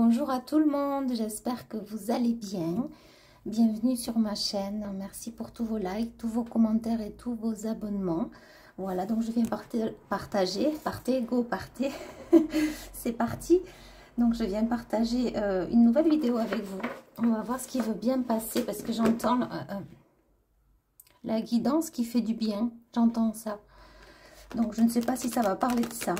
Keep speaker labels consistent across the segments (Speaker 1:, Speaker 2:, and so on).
Speaker 1: Bonjour à tout le monde, j'espère que vous allez bien. Bienvenue sur ma chaîne. Merci pour tous vos likes, tous vos commentaires et tous vos abonnements. Voilà, donc je viens partager. Partez, go, partez. C'est parti. Donc je viens partager une nouvelle vidéo avec vous. On va voir ce qui veut bien passer parce que j'entends la guidance qui fait du bien. J'entends ça. Donc je ne sais pas si ça va parler de ça.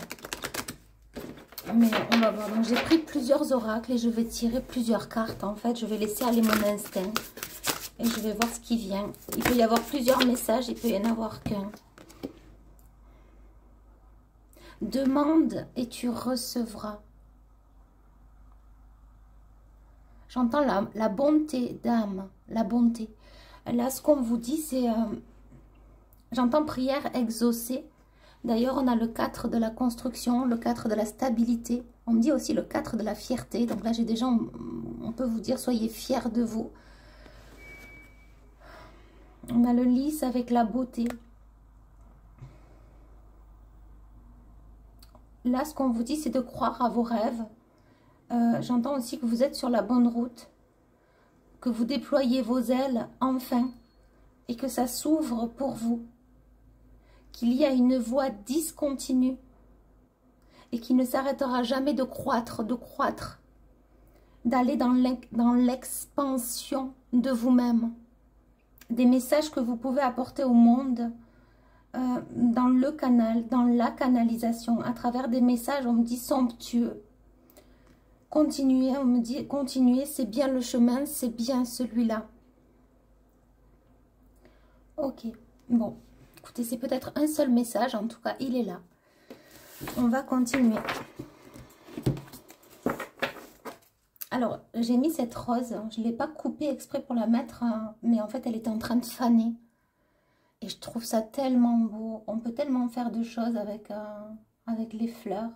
Speaker 1: Mais on va voir. Donc j'ai pris plusieurs oracles et je vais tirer plusieurs cartes. En fait, je vais laisser aller mon instinct. Et je vais voir ce qui vient. Il peut y avoir plusieurs messages, il peut y en avoir qu'un. Demande et tu recevras. J'entends la bonté d'âme, la bonté. Là, ce qu'on vous dit, c'est... j'entends prière exaucée. D'ailleurs, on a le 4 de la construction, le 4 de la stabilité. On me dit aussi le 4 de la fierté. Donc là, j'ai déjà, on peut vous dire, soyez fiers de vous. On a le lys avec la beauté. Là, ce qu'on vous dit, c'est de croire à vos rêves. J'entends aussi que vous êtes sur la bonne route. Que vous déployez vos ailes, enfin. Et que ça s'ouvre pour vous. Qu'il y a une voie discontinue et qui ne s'arrêtera jamais de croître, d'aller dans l'expansion de vous-même. Des messages que vous pouvez apporter au monde dans le canal, dans la canalisation, à travers des messages, on me dit somptueux. Continuez, on me dit continuez, c'est bien le chemin, c'est bien celui-là. Ok, bon. Écoutez, c'est peut-être un seul message, en tout cas, il est là. On va continuer. Alors, j'ai mis cette rose, je ne l'ai pas coupée exprès pour la mettre, mais en fait, elle était en train de faner. Et je trouve ça tellement beau. On peut tellement faire de choses avec les fleurs.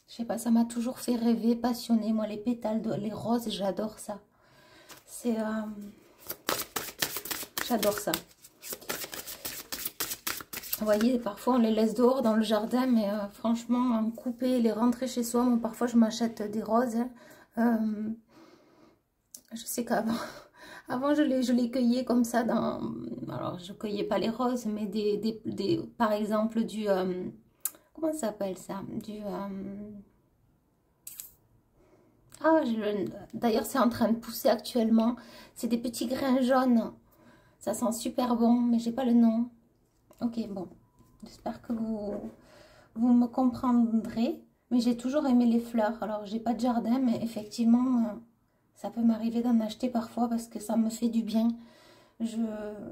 Speaker 1: Je sais pas, ça m'a toujours fait rêver, passionner. Moi, les pétales, les roses, j'adore ça. C'est... j'adore ça. Vous voyez, parfois on les laisse dehors dans le jardin, mais franchement, en couper, les rentrer chez soi, moi parfois je m'achète des roses. Je sais qu'avant, je les cueillais comme ça dans... Alors, je cueillais pas les roses, mais par exemple, du... comment ça s'appelle ça? Du... d'ailleurs, c'est en train de pousser actuellement. C'est des petits grains jaunes. Ça sent super bon, mais j'ai pas le nom. Ok, bon, j'espère que vous me comprendrez, mais j'ai toujours aimé les fleurs. Alors, j'ai pas de jardin, mais effectivement, ça peut m'arriver d'en acheter parfois parce que ça me fait du bien.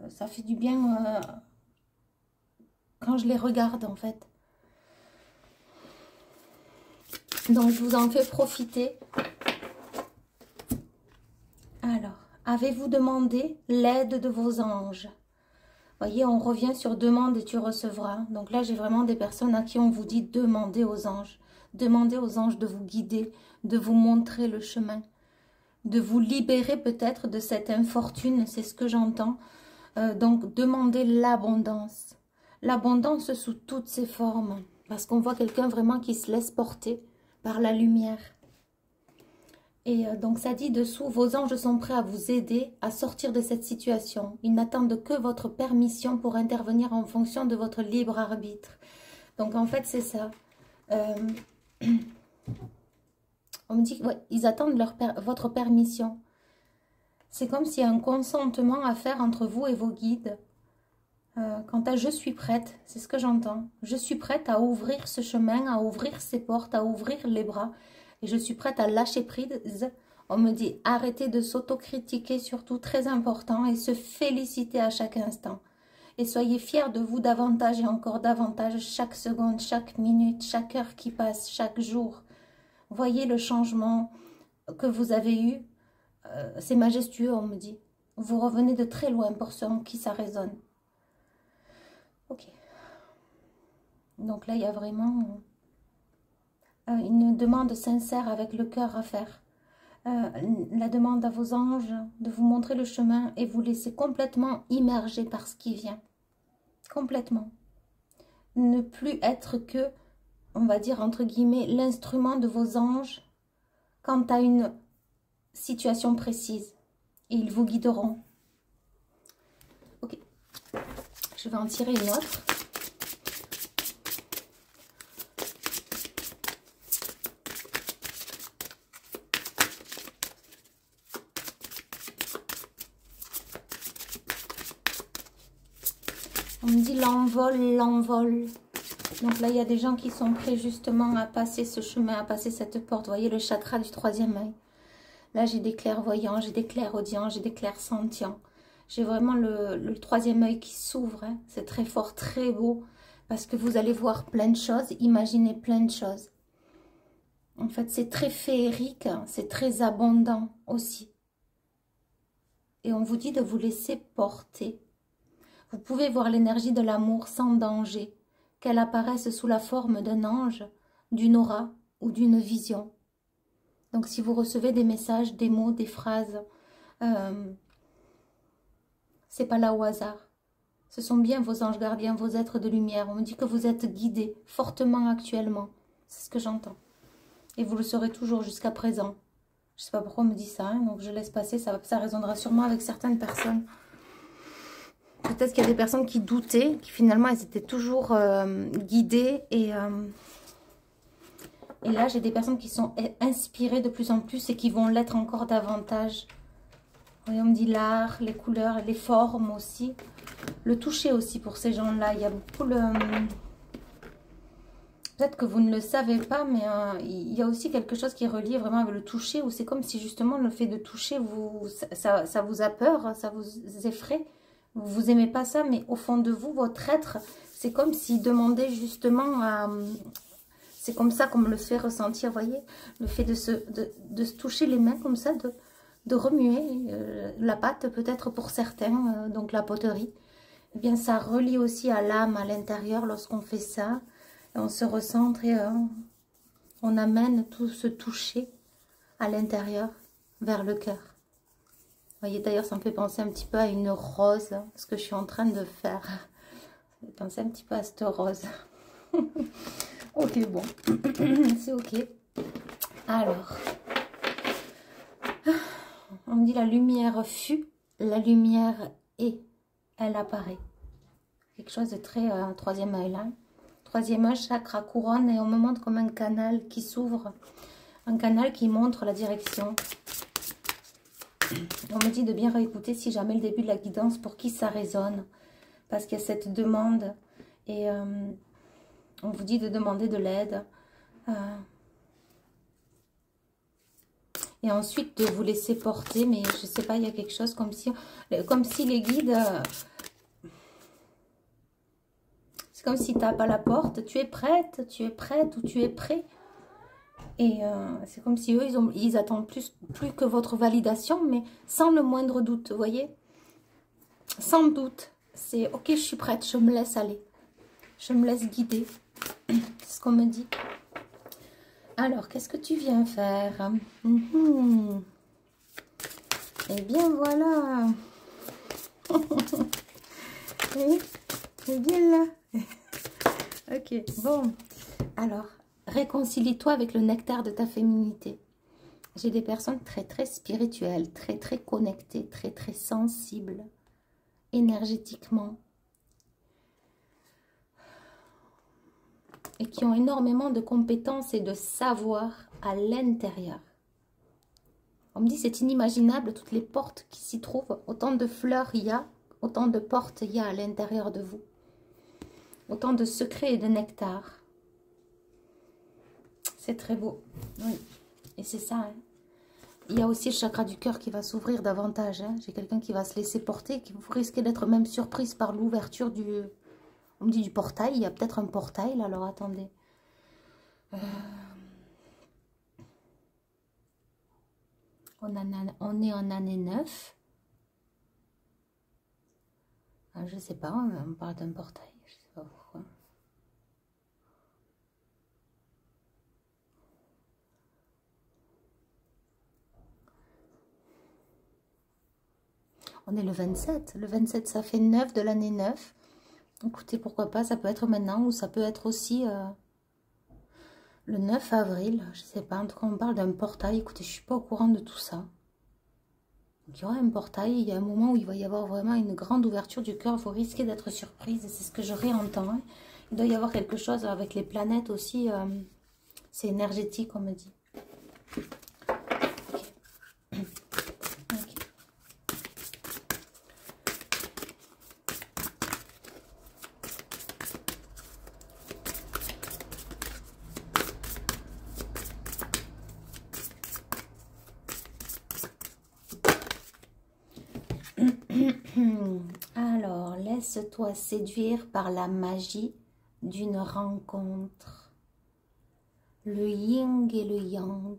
Speaker 1: Ça fait du bien quand je les regarde, en fait. Donc, je vous en fais profiter. Alors, avez-vous demandé l'aide de vos anges ? Voyez, on revient sur demande et tu recevras. Donc là, j'ai vraiment des personnes à qui on vous dit demandez aux anges. Demandez aux anges de vous guider, de vous montrer le chemin, de vous libérer peut-être de cette infortune, c'est ce que j'entends. Donc, demandez l'abondance. L'abondance sous toutes ses formes. Parce qu'on voit quelqu'un vraiment qui se laisse porter par la lumière. Et donc ça dit dessous, vos anges sont prêts à vous aider à sortir de cette situation. Ils n'attendent que votre permission pour intervenir en fonction de votre libre arbitre. Donc en fait c'est ça. On me dit qu'ils ouais, ils attendent votre permission. C'est comme s'il y a un consentement à faire entre vous et vos guides. Quant à je suis prête, c'est ce que j'entends. Je suis prête à ouvrir ce chemin, à ouvrir ces portes, à ouvrir les bras. Et je suis prête à lâcher prise. On me dit arrêtez de s'autocritiquer, surtout très important, et se féliciter à chaque instant. Et soyez fiers de vous davantage et encore davantage chaque seconde, chaque minute, chaque heure qui passe, chaque jour. Voyez le changement que vous avez eu. C'est majestueux, on me dit. Vous revenez de très loin pour ceux en qui ça résonne. Ok. Donc là, il y a vraiment... une demande sincère avec le cœur à faire. La demande à vos anges de vous montrer le chemin et vous laisser complètement immerger par ce qui vient. Complètement. Ne plus être que on va dire entre guillemets, l'instrument de vos anges quant à une situation précise. Et ils vous guideront. Ok, je vais en tirer une autre. On me dit l'envol, l'envol. Donc là, il y a des gens qui sont prêts justement à passer ce chemin, à passer cette porte. Vous voyez le chakra du troisième œil. Là, j'ai des clairvoyants, j'ai des clairaudients, j'ai des clairsentients. J'ai vraiment le troisième œil qui s'ouvre. Hein. C'est très fort, très beau. Parce que vous allez voir plein de choses, imaginer plein de choses. En fait, c'est très féerique, c'est très abondant aussi. Et on vous dit de vous laisser porter. Vous pouvez voir l'énergie de l'amour sans danger, qu'elle apparaisse sous la forme d'un ange, d'une aura ou d'une vision. Donc si vous recevez des messages, des mots, des phrases, c'est pas là au hasard. Ce sont bien vos anges gardiens, vos êtres de lumière. On me dit que vous êtes guidés fortement actuellement. C'est ce que j'entends. Et vous le serez toujours jusqu'à présent. Je sais pas pourquoi on me dit ça, hein, donc je laisse passer. Ça résonnera sûrement avec certaines personnes. Peut-être qu'il y a des personnes qui doutaient, qui finalement elles étaient toujours guidées. Et là, j'ai des personnes qui sont inspirées de plus en plus et qui vont l'être encore davantage. Oui, on me dit l'art, les couleurs, les formes aussi. Le toucher aussi pour ces gens-là. Il y a beaucoup le... Peut-être que vous ne le savez pas, mais il y a aussi quelque chose qui est relié vraiment avec le toucher, où c'est comme si justement le fait de toucher, ça vous a peur, ça vous effraie. Vous n'aimez pas ça, mais au fond de vous, votre être, c'est comme s'il demandait justement à... C'est comme ça qu'on me le fait ressentir, vous voyez. Le fait de se toucher les mains comme ça, de remuer la pâte peut-être pour certains, donc la poterie. Eh bien, ça relie aussi à l'âme, à l'intérieur lorsqu'on fait ça. Et on se recentre et on amène tout ce toucher à l'intérieur, vers le cœur. Vous voyez, d'ailleurs, ça me fait penser un petit peu à une rose, hein, ce que je suis en train de faire. Ça me fait penser un petit peu à cette rose. Ok, bon, c'est ok. Alors, on me dit la lumière fut, la lumière est, elle apparaît. Quelque chose de très troisième œil là. Troisième œil, chakra, couronne, et on me montre comme un canal qui s'ouvre. Un canal qui montre la direction. On me dit de bien réécouter si jamais le début de la guidance pour qui ça résonne. Parce qu'il y a cette demande. Et on vous dit de demander de l'aide. Et ensuite de vous laisser porter. Mais je sais pas, il y a quelque chose comme si les guides... c'est comme s'ils tapent à la porte. Tu es prête ou tu es prêt. Et c'est comme si eux, ils attendent plus que votre validation, mais sans le moindre doute, vous voyez. Sans doute. C'est ok, je suis prête, je me laisse aller. Je me laisse guider. C'est ce qu'on me dit. Alors, qu'est-ce que tu viens faire? Eh bien, voilà. C'est bien là. Ok, bon. Alors, réconcilie-toi avec le nectar de ta féminité. J'ai des personnes très, très spirituelles, très, très connectées, très, très sensibles, énergétiquement. Et qui ont énormément de compétences et de savoir à l'intérieur. On me dit c'est inimaginable toutes les portes qui s'y trouvent. Autant de fleurs il y a, autant de portes il y a à l'intérieur de vous. Autant de secrets et de nectar. C'est très beau. Oui. Et c'est ça. Hein. Il y a aussi le chakra du cœur qui va s'ouvrir davantage. Hein. J'ai quelqu'un qui va se laisser porter, qui vous risquez d'être même surprise par l'ouverture du... On me dit du portail. Il y a peut-être un portail là. Alors attendez. On est en année 9. Ah, je sais pas. On parle d'un portail. Je sais pas pourquoi. On est le 27. Le 27, ça fait 9 de l'année 9. Écoutez, pourquoi pas, ça peut être maintenant ou ça peut être aussi Le 9 avril, je sais pas, en tout cas on parle d'un portail. Écoutez, je suis pas au courant de tout ça. Donc, il y aura un portail, il y a un moment où il va y avoir vraiment une grande ouverture du cœur. Vous risquez d'être surprise, c'est ce que je réentends. Hein. Il doit y avoir quelque chose avec les planètes aussi. C'est énergétique, on me dit. Alors, laisse-toi séduire par la magie d'une rencontre. Le yin et le yang.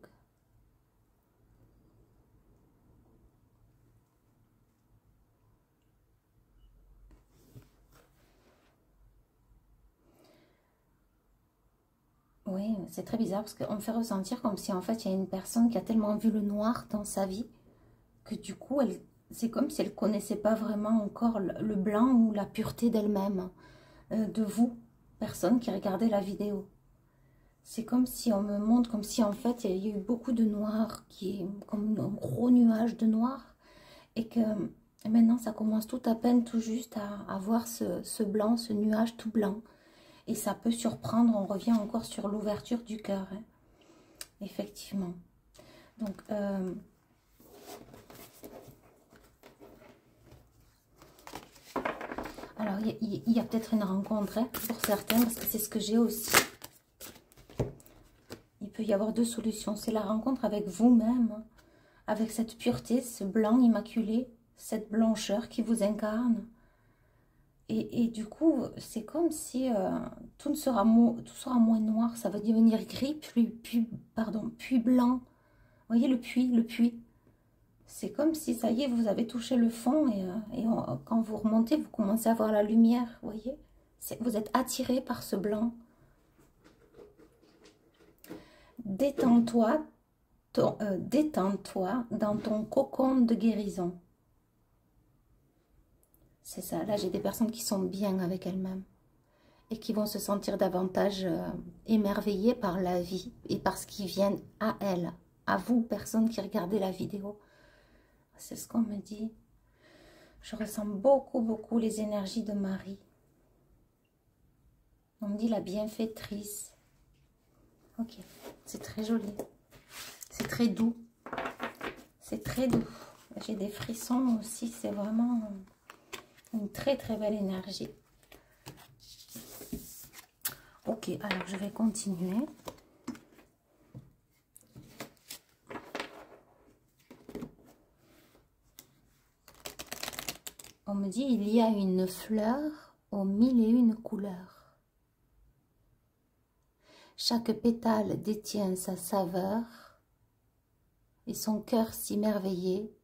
Speaker 1: Oui, c'est très bizarre parce qu'on me fait ressentir comme si en fait il y a une personne qui a tellement vu le noir dans sa vie que du coup, c'est comme si elle ne connaissait pas vraiment encore le blanc ou la pureté d'elle-même, de vous, personne qui regardait la vidéo. C'est comme si on me montre, comme si en fait il y a eu beaucoup de noir, qui est comme un gros nuage de noir, et que maintenant ça commence tout à peine, tout juste à voir ce blanc, ce nuage tout blanc. Et ça peut surprendre, on revient encore sur l'ouverture du cœur, hein. Effectivement. Donc, alors, il y a peut-être une rencontre, hein, pour certains, parce que c'est ce que j'ai aussi. Il peut y avoir deux solutions. C'est la rencontre avec vous-même, hein, avec cette pureté, ce blanc immaculé, cette blancheur qui vous incarne. Et du coup, c'est comme si tout sera moins noir, ça va devenir gris, puis blanc. Vous voyez le puits. C'est comme si, ça y est, vous avez touché le fond quand vous remontez, vous commencez à voir la lumière, vous voyez. Vous êtes attiré par ce blanc. Détends-toi dans ton cocon de guérison. C'est ça, là j'ai des personnes qui sont bien avec elles-mêmes et qui vont se sentir davantage émerveillées par la vie et par ce qui vient à elles, à vous, personnes qui regardez la vidéo. C'est ce qu'on me dit. Je ressens beaucoup les énergies de Marie. On me dit la bienfaitrice. Ok, c'est très joli. C'est très doux. C'est très doux. J'ai des frissons aussi, c'est vraiment une très belle énergie. Ok, alors je vais continuer. On me dit, il y a une fleur aux 1001 couleurs. Chaque pétale détient sa saveur et son cœur si merveillé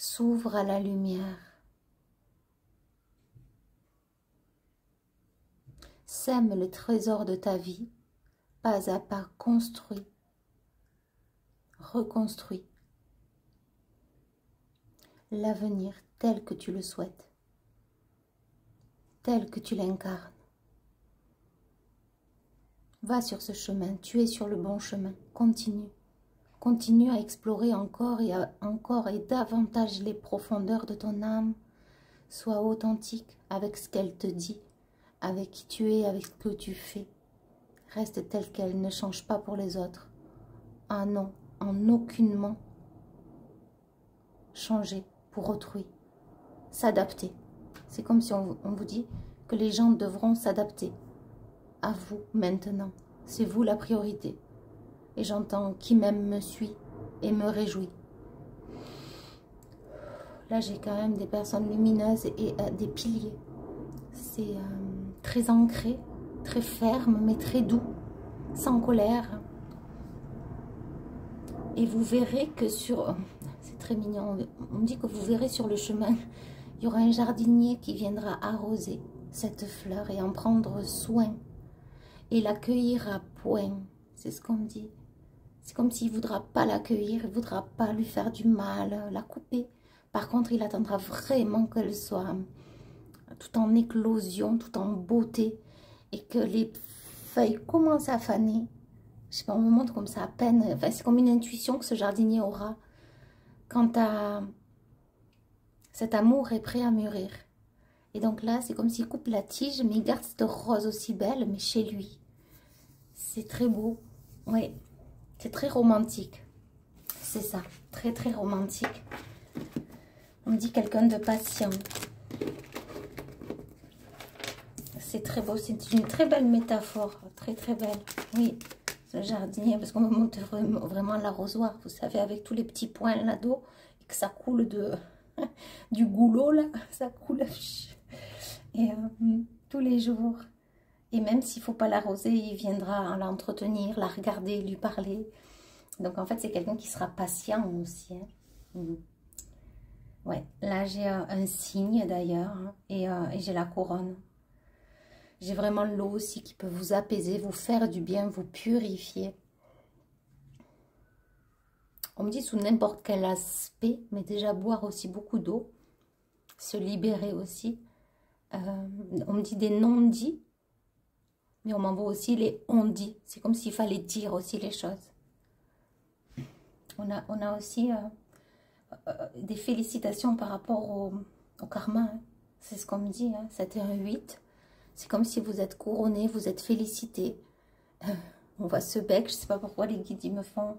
Speaker 1: s'ouvre à la lumière. Sème le trésor de ta vie, pas à pas construit, reconstruit. L'avenir tel que tu le souhaites, tel que tu l'incarnes. Va sur ce chemin, tu es sur le bon chemin, continue. Continue à explorer encore et davantage les profondeurs de ton âme. Sois authentique avec ce qu'elle te dit, avec qui tu es, avec ce que tu fais. Reste telle qu'elle, ne change pas pour les autres. Ah non, en aucunement changer pour autrui. S'adapter. C'est comme si on vous dit que les gens devront s'adapter à vous maintenant. C'est vous la priorité. Et j'entends qui m'aime me suit et me réjouit. Là, j'ai quand même des personnes lumineuses et des piliers. C'est très ancré, très ferme, mais très doux, sans colère. Et vous verrez que sur... C'est très mignon. On me dit que vous verrez sur le chemin, il y aura un jardinier qui viendra arroser cette fleur et en prendre soin. Et l'accueillir à point. C'est ce qu'on me dit. C'est comme s'il ne voudra pas l'accueillir, il ne voudra pas lui faire du mal, la couper. Par contre, il attendra vraiment qu'elle soit tout en éclosion, tout en beauté. Et que les feuilles commencent à faner. Je sais pas, on me montre comme ça à peine. Enfin, c'est comme une intuition que ce jardinier aura quant à cet amour est prêt à mûrir. Et donc là, c'est comme s'il coupe la tige, mais il garde cette rose aussi belle, mais chez lui. C'est très beau. Oui, c'est très romantique. C'est ça, très très romantique. On me dit quelqu'un de patient. C'est très beau, c'est une très belle métaphore, très très belle. Oui, ce jardinier, parce qu'on me montre vraiment l'arrosoir, vous savez, avec tous les petits points là-d'eau, et que ça coule du goulot, là, ça coule et, tous les jours. Et même s'il ne faut pas l'arroser, il viendra l'entretenir, la regarder, lui parler. Donc en fait, c'est quelqu'un qui sera patient aussi. Hein. Ouais, là j'ai un cygne d'ailleurs, hein, et j'ai la couronne. J'ai vraiment l'eau aussi qui peut vous apaiser, vous faire du bien, vous purifier. On me dit sous n'importe quel aspect, mais déjà boire aussi beaucoup d'eau, se libérer aussi. On me dit des non-dits, mais on m'envoie aussi les on-dits. C'est comme s'il fallait dire aussi les choses. On a aussi des félicitations par rapport au karma. Hein. C'est ce qu'on me dit, hein. C'était un 8. C'est comme si vous êtes couronné, vous êtes félicité. On voit ce bec, je ne sais pas pourquoi les guides ils me font.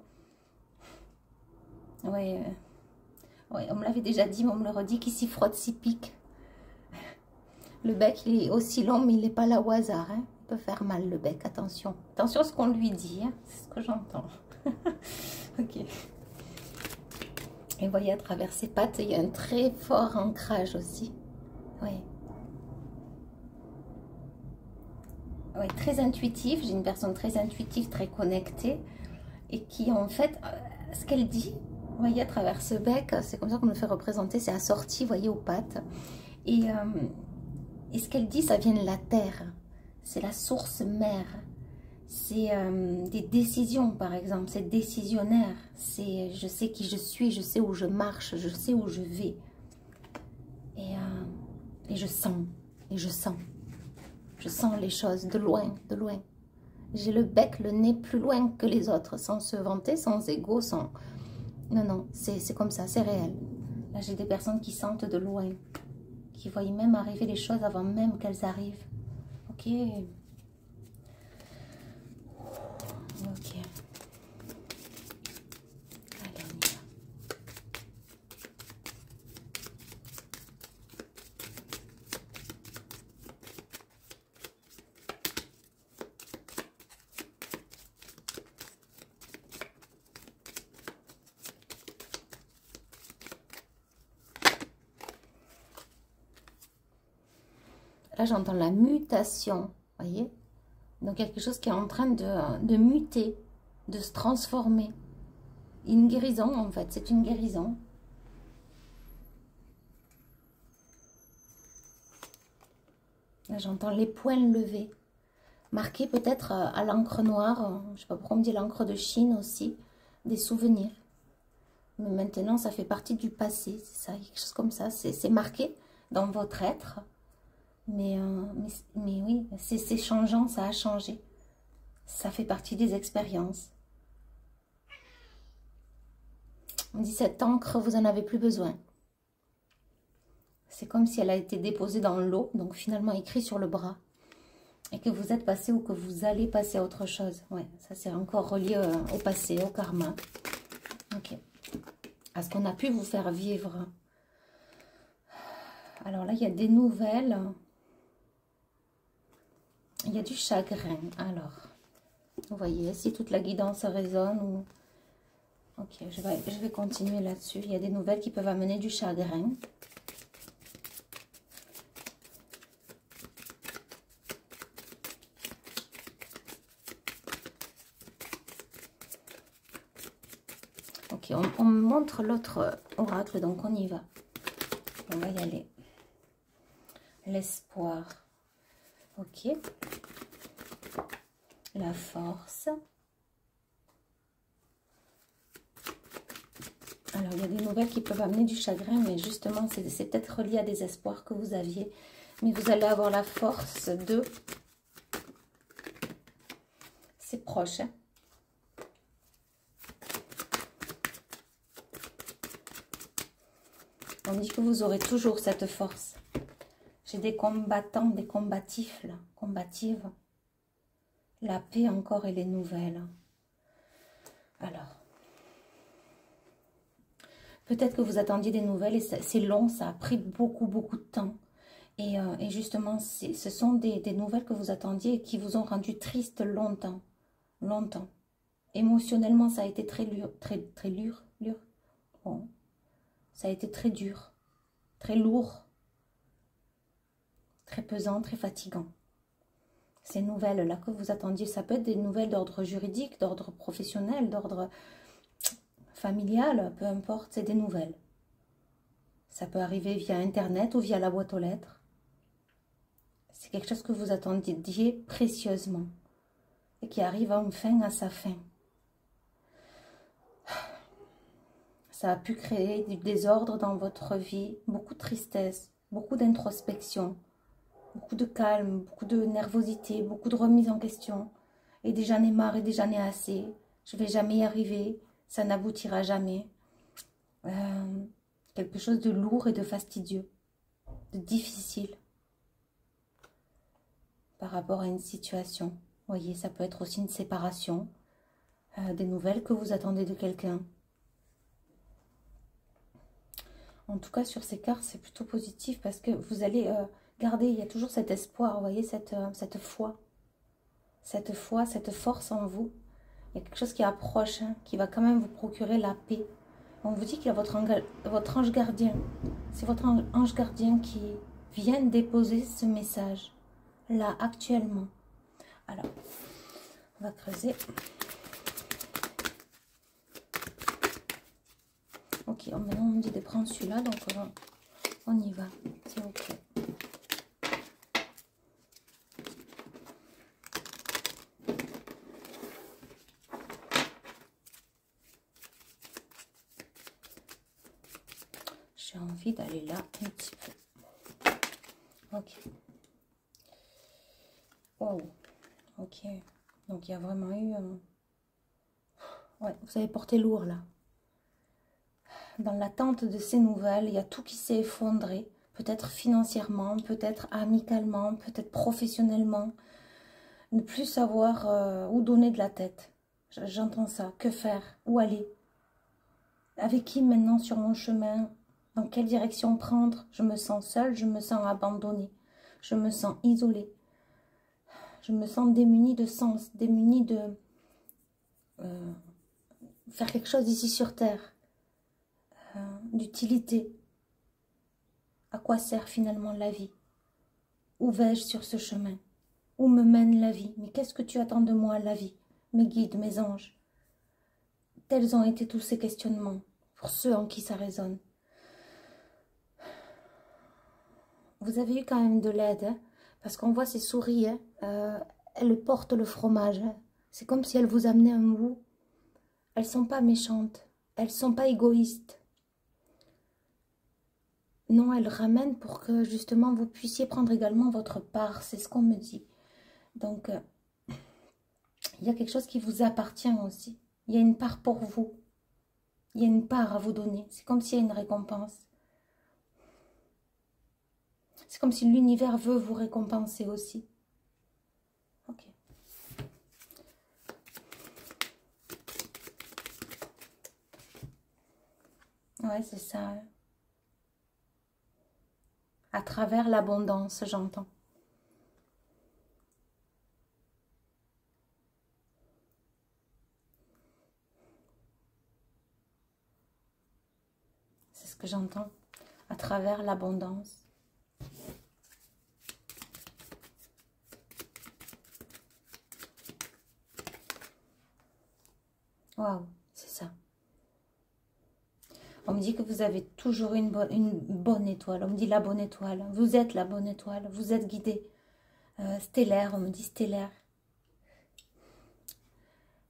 Speaker 1: Ouais, ouais, on me l'avait déjà dit, mais on me le redit, qui s'y frotte, s'y pique. Le bec, il est aussi long, mais il n'est pas là au hasard. Hein. Il peut faire mal, le bec, attention. Attention à ce qu'on lui dit, hein. C'est ce que j'entends. Ok. Et vous voyez, à travers ses pattes, il y a un très fort ancrage aussi. Oui. Oui, très intuitif. J'ai une personne très intuitive, très connectée. Et qui, en fait, ce qu'elle dit, vous voyez, à travers ce bec, c'est comme ça qu'on me fait représenter, c'est assorti, vous voyez, aux pattes. Et ce qu'elle dit, ça vient de la terre. C'est la source mère. C'est des décisions, par exemple. C'est décisionnaire. C'est je sais qui je suis, je sais où je marche, je sais où je vais. Et je sens. Et je sens. Je sens les choses de loin, de loin. J'ai le bec, le nez plus loin que les autres, sans se vanter, sans ego, sans... Non, non, c'est comme ça, c'est réel. Là, j'ai des personnes qui sentent de loin, qui voient même arriver les choses avant même qu'elles arrivent. Ok. Ok. Allez, on y va. Là, j'entends la mutation, voyez? Donc, quelque chose qui est en train de muter, de se transformer. Une guérison, en fait, c'est une guérison. Là, j'entends les poings levés, marqués peut-être à l'encre noire, je ne sais pas pourquoi on me dit l'encre de Chine aussi, des souvenirs. Mais maintenant, ça fait partie du passé, c'est ça, quelque chose comme ça, c'est marqué dans votre être. Mais oui, c'est changeant, ça a changé. Ça fait partie des expériences. On dit cette encre, vous n'en avez plus besoin. C'est comme si elle a été déposée dans l'eau, donc finalement écrit sur le bras. Et que vous êtes passé ou que vous allez passer à autre chose. Ouais, ça c'est encore relié au passé, au karma. Ok. À ce qu'on a pu vous faire vivre. Alors là, il y a des nouvelles. Il y a du chagrin. Alors, vous voyez, si toute la guidance résonne ou... Ok, je vais continuer là-dessus. Il y a des nouvelles qui peuvent amener du chagrin. Ok, on me montre l'autre oracle, donc on y va. On va y aller. L'espoir. Ok. La force. Alors, il y a des nouvelles qui peuvent amener du chagrin, mais justement, c'est peut-être relié à des espoirs que vous aviez. Mais vous allez avoir la force de C'est proche, hein. On dit que vous aurez toujours cette force. J'ai des combattants, des combatifs, là, combatives. La paix encore et les nouvelles. Alors, peut-être que vous attendiez des nouvelles et c'est long, ça a pris beaucoup de temps. Et justement, ce sont des nouvelles que vous attendiez et qui vous ont rendu triste longtemps. Longtemps. Émotionnellement, ça a été très dur. Bon, ça a été très dur, très lourd, très pesant, très fatigant. Ces nouvelles-là que vous attendiez, ça peut être des nouvelles d'ordre juridique, d'ordre professionnel, d'ordre familial, peu importe, c'est des nouvelles. Ça peut arriver via Internet ou via la boîte aux lettres. C'est quelque chose que vous attendiez précieusement et qui arrive enfin à sa fin. Ça a pu créer du désordre dans votre vie, beaucoup de tristesse, beaucoup d'introspection, beaucoup de calme, beaucoup de nervosité, beaucoup de remise en question. Et déjà j'en ai marre et déjà j'en ai assez. Je ne vais jamais y arriver, ça n'aboutira jamais. Quelque chose de lourd et de fastidieux, de difficile par rapport à une situation. Vous voyez, ça peut être aussi une séparation, des nouvelles que vous attendez de quelqu'un. En tout cas, sur ces cartes, c'est plutôt positif parce que vous allez garder, il y a toujours cet espoir, vous voyez, cette foi, cette force en vous. Il y a quelque chose qui approche, hein, qui va quand même vous procurer la paix. On vous dit qu'il y a votre ange gardien. C'est votre ange gardien qui vient déposer ce message, là, actuellement. Alors, on va creuser. Ok, maintenant on me dit de prendre celui-là, donc on y va, c'est ok. J'ai envie d'aller là un petit peu. Ok. Oh, ok. Donc il y a vraiment eu... Ouais, vous avez porté lourd là. Dans l'attente de ces nouvelles, il y a tout qui s'est effondré. Peut-être financièrement, peut-être amicalement, peut-être professionnellement. Ne plus savoir où donner de la tête. J'entends ça. Que faire? Où aller? Avec qui maintenant sur mon chemin? Dans quelle direction prendre? Je me sens seule, je me sens abandonnée. Je me sens isolée. Je me sens démunie de sens, démunie de faire quelque chose ici sur Terre. D'utilité. À quoi sert finalement la vie? Où vais-je sur ce chemin? Où me mène la vie? Mais qu'est-ce que tu attends de moi, la vie? Mes guides, mes anges. Tels ont été tous ces questionnements, pour ceux en qui ça résonne. Vous avez eu quand même de l'aide, hein, parce qu'on voit ces souris, hein, elles portent le fromage. Hein. C'est comme si elles vous amenaient un bout. Elles ne sont pas méchantes, elles ne sont pas égoïstes. Non, elles ramènent pour que justement vous puissiez prendre également votre part, c'est ce qu'on me dit. Donc, il y a quelque chose qui vous appartient aussi. Il y a une part pour vous. Il y a une part à vous donner. C'est comme s'il y a une récompense. C'est comme si l'univers veut vous récompenser aussi. Ok. Ouais, c'est ça. À travers l'abondance, j'entends. C'est ce que j'entends. À travers l'abondance. Waouh, c'est ça. On me dit que vous avez toujours une bonne étoile. On me dit la bonne étoile. Vous êtes la bonne étoile. Vous êtes guidé. Stellaire, on me dit stellaire.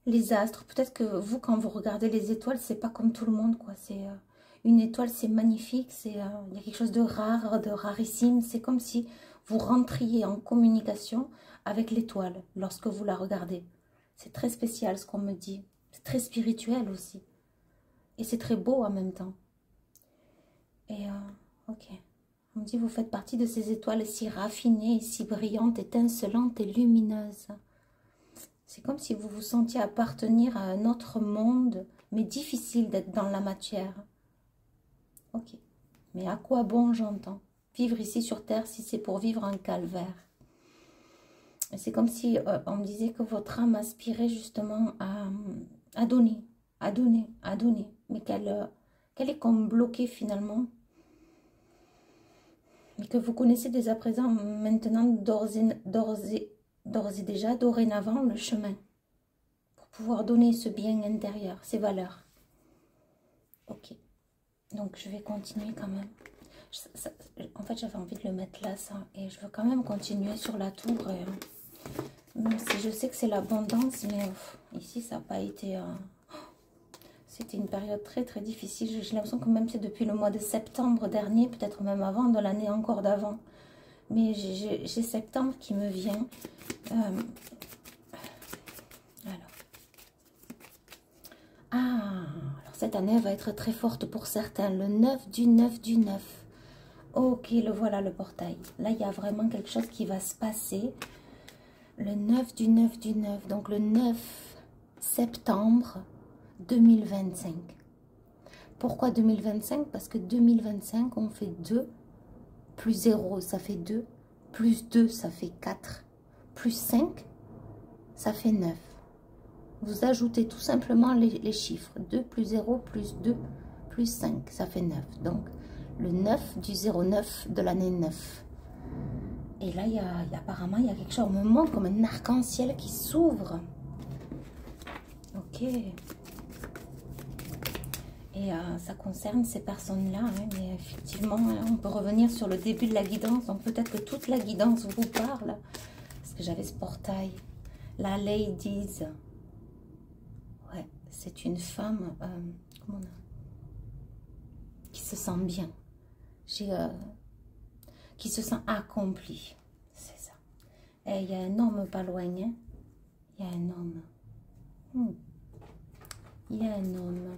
Speaker 1: Les astres. Peut-être que vous, quand vous regardez les étoiles, c'est pas comme tout le monde, quoi. C'est une étoile, c'est magnifique. Il y a quelque chose de rare, de rarissime. C'est comme si vous rentriez en communication avec l'étoile lorsque vous la regardez. C'est très spécial ce qu'on me dit. C'est très spirituel aussi. Et c'est très beau en même temps. Et ok. On me dit, vous faites partie de ces étoiles si raffinées, si brillantes, étincelantes et lumineuses. C'est comme si vous vous sentiez appartenir à un autre monde, mais difficile d'être dans la matière. Ok. Mais à quoi bon, j'entends? Vivre ici sur Terre si c'est pour vivre un calvaire. C'est comme si on me disait que votre âme aspirait justement à donner, à donner, à donner. Mais qu'elle est comme bloquée finalement. Et que vous connaissez dès à présent, maintenant, d'ores et déjà, dorénavant, le chemin. Pour pouvoir donner ce bien intérieur, ces valeurs. Ok. Donc, je vais continuer quand même. En fait, j'avais envie de le mettre là, ça. Et je veux quand même continuer sur la tour. Même si je sais que c'est l'abondance, mais ici, ça n'a pas été... C'était une période très très difficile. J'ai l'impression que même c'est depuis le mois de septembre dernier, peut-être même avant, de l'année encore d'avant. Mais j'ai septembre qui me vient. Alors cette année elle va être très forte pour certains. Le 9 du 9 du 9. Ok, le voilà le portail. Là, il y a vraiment quelque chose qui va se passer. Le 9 du 9 du 9. Donc le 9 septembre 2025. Pourquoi 2025? Parce que 2025, on fait 2, plus 0, ça fait 2, plus 2, ça fait 4, plus 5, ça fait 9. Vous ajoutez tout simplement les chiffres. 2 plus 0, plus 2, plus 5, ça fait 9. Donc, le 9 du 09 de l'année 9. Et là, apparemment, il y a quelque chose, on me montre comme un arc-en-ciel qui s'ouvre. Ok. Et ça concerne ces personnes-là, hein, mais effectivement, hein, on peut revenir sur le début de la guidance. Donc peut-être que toute la guidance vous parle. Parce que j'avais ce portail. La Ladies. Ouais, c'est une femme qui se sent bien. Qui se sent accomplie. C'est ça. Et il y a un homme pas loin. Hein. Il y a un homme. Il y a un homme.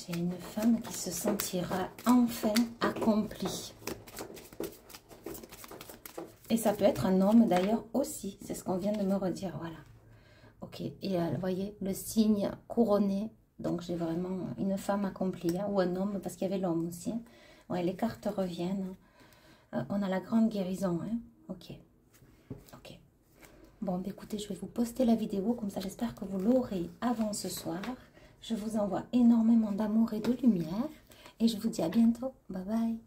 Speaker 1: J'ai une femme qui se sentira enfin accomplie. Et ça peut être un homme d'ailleurs aussi. C'est ce qu'on vient de me redire. Voilà. Ok. Et vous voyez, le signe couronné. Donc j'ai vraiment une femme accomplie. Hein, ou un homme, parce qu'il y avait l'homme aussi. Hein. Ouais, les cartes reviennent. On a la grande guérison. Hein. Ok. Ok. Bon, bah, écoutez, je vais vous poster la vidéo. Comme ça, j'espère que vous l'aurez avant ce soir. Je vous envoie énormément d'amour et de lumière. Et je vous dis à bientôt. Bye bye.